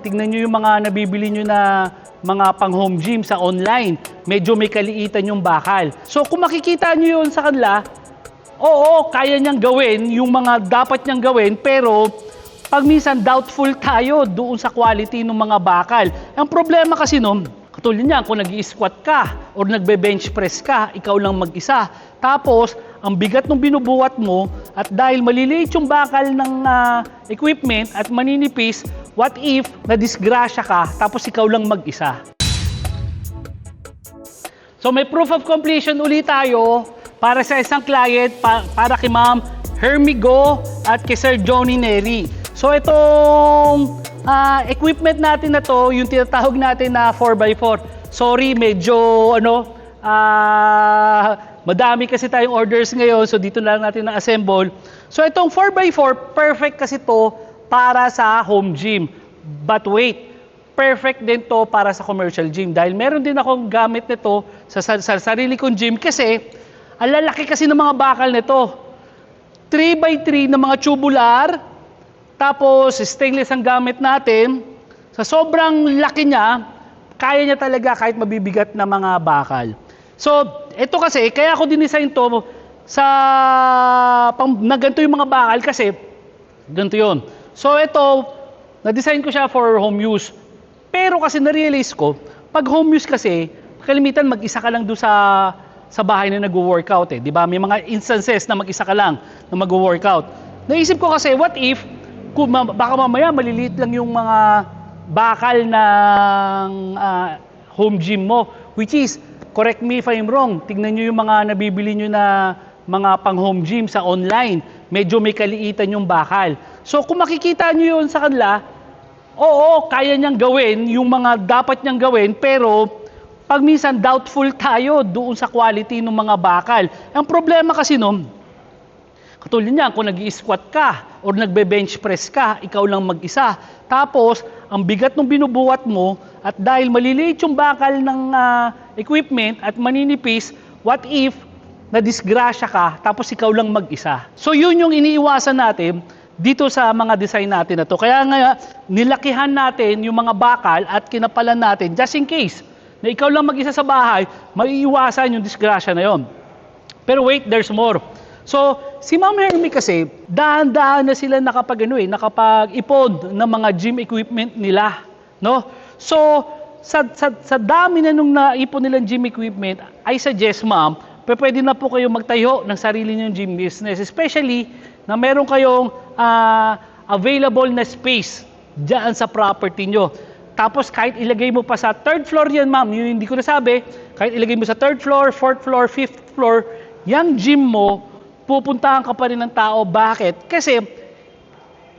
tignan nyo yung mga nabibili nyo na mga pang home gym sa online. Medyo may kaliitan yung bakal. So kung makikita nyo yun sa kanila, oo, kaya niyang gawin yung mga dapat niyang gawin, pero pag minsan doubtful tayo doon sa quality ng mga bakal. Ang problema kasi nun, katulad niyan, kung nag-i-squat ka or nagbe-bench press ka, ikaw lang mag-isa. Tapos, ang bigat ng binubuhat mo at dahil maliliit yung bakal ng equipment at maninipis, what if na-disgrasya ka tapos ikaw lang mag-isa? So may proof of completion ulit tayo para sa isang client, para kay Ma'am Hermie Go at kay Sir Johnny Neri. So itong equipment natin na to, yung tinatawag natin na 4x4. Sorry, medyo madami kasi tayong orders ngayon, so dito na lang natin na-assemble. So itong 4x4, perfect kasi to para sa home gym. But wait, perfect din to para sa commercial gym. Dahil meron din akong gamit nito sa sarili kong gym kasi ang lalaki kasi ng mga bakal nito. 3x3 na mga tubular, tapos stainless ang gamit natin. Sa sobrang laki niya, kaya niya talaga kahit mabibigat na mga bakal. So, ito kasi, kaya ako dinesign to na ganito yung mga bakal kasi ganito yun. So, ito, na-design ko siya for home use. Pero kasi na-realize ko, pag home use kasi, kalimitan mag-isa ka lang doon sa bahay na nag-workout eh. Di ba? May mga instances na mag-isa ka lang na mag-workout. Naisip ko kasi, what if, baka mamaya maliliit lang yung mga bakal ng home gym mo, which is, correct me if I'm wrong, tignan nyo yung mga nabibili nyo na mga pang home gym sa online. Medyo may kaliitan yung bakal. So kung makikita nyo yun sa kanila, oo, kaya niyang gawin yung mga dapat niyang gawin, pero pag minsan doubtful tayo doon sa quality ng mga bakal. Ang problema kasi nun, katulad niyan, kung nag-i-squat ka or nagbe-bench press ka, ikaw lang mag-isa. Tapos, ang bigat ng binubuhat mo at dahil maliliit yung bakal ng equipment at maninipis, what if na-disgrasya ka tapos ikaw lang mag-isa? So yun yung iniiwasan natin dito sa mga design natin na to. Kaya nga, nilakihan natin yung mga bakal at kinapalan natin just in case na ikaw lang mag-isa sa bahay, maiiwasan yung disgrasya na yon. Pero wait, there's more. So, si Ma'am Hermie kasi, dahan-dahan na sila nakapag-ipon ng mga gym equipment nila. No? So, sa dami na nung naipon nilang gym equipment, I suggest, Ma'am, pwede na po kayo magtayo ng sarili niyong gym business. Especially na meron kayong available na space dyan sa property nyo. Tapos kahit ilagay mo pa sa third floor yan, Ma'am, yun hindi ko nasabi, kahit ilagay mo sa third floor, fourth floor, fifth floor, yung gym mo, pupuntahan ka pa rin ng tao. Bakit? Kasi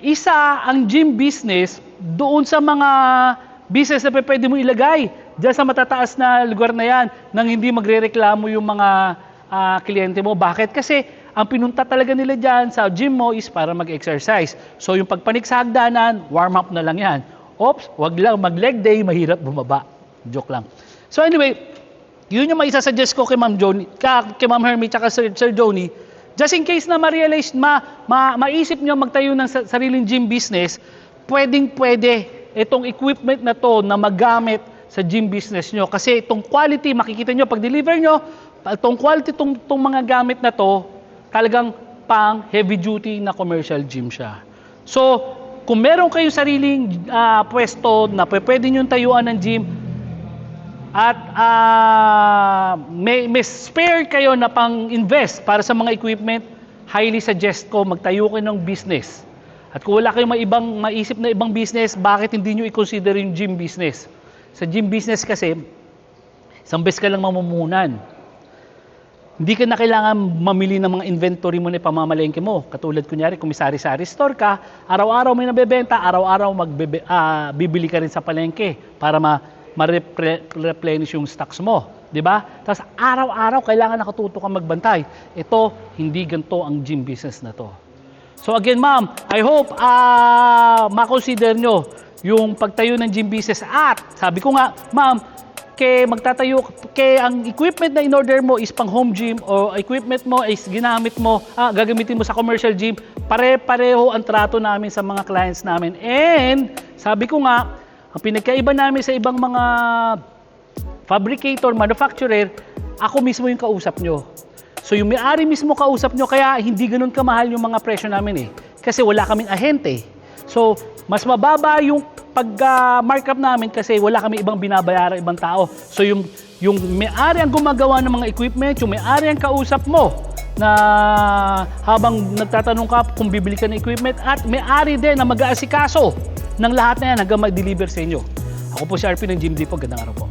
isa ang gym business doon sa mga business na pwede mo ilagay dyan sa matataas na lugar na yan nang hindi magre-reklamo yung mga kliyente mo. Bakit? Kasi ang pinunta talaga nila dyan sa gym mo is para mag-exercise. So yung pagpanik sa hagdanan, warm up na lang yan. Oops, wag lang mag-leg day, mahirap bumaba. Joke lang. So anyway, yun yung maisasuggest ko kay Ma'am Hermie at Sir Johnny. Just in case na ma-realize, maisip nyo magtayo ng sariling gym business, pwedeng-pwede itong equipment na to na magamit sa gym business nyo. Kasi itong quality, makikita nyo, pag deliver nyo, itong quality, itong mga gamit na to, talagang pang heavy duty na commercial gym siya. So, kung meron kayong sariling pwesto na pwede nyo tayuan ng gym, at may spare kayo na pang-invest para sa mga equipment, highly suggest ko magtayo kayo ng business. At kung wala kayong maisip na ibang business, bakit hindi nyo i-consider yung gym business? Sa gym business kasi, isang beses ka lang mamumunan. Hindi ka na kailangan mamili ng mga inventory mo na pamamalengke mo. Katulad kunyari, kung may sari-sari store ka, araw-araw may nabebenta, araw-araw bibili ka rin sa palengke para ma-replenish yung stocks mo, di ba? Tapos araw-araw kailangan nakatuto ka magbantay. Ito, hindi ganito ang gym business na to. So again, Ma'am, I hope ma-consider nyo yung pagtayo ng gym business. At sabi ko nga, Ma'am, ang equipment na in-order mo is pang home gym o equipment mo is gagamitin mo sa commercial gym, pare-pareho ang trato namin sa mga clients namin. And sabi ko nga, Ang pinagkaiba namin sa ibang mga fabricator, manufacturer, ako mismo yung kausap nyo. So yung may-ari mismo kausap nyo, kaya hindi ganun kamahal yung mga presyo namin eh. Kasi wala kaming ahente. So mas mababa yung pag-markup namin kasi wala kami ibang binabayaran ibang tao. So yung may-ari ang gumagawa ng mga equipment, yung may-ari ang kausap mo na habang nagtatanong ka kung bibili ka ng equipment, at may-ari din na mag-aasikaso ng lahat na yan hanggang mag-deliver sa inyo. Ako po si RP ng Jim D po. Gandang araw po.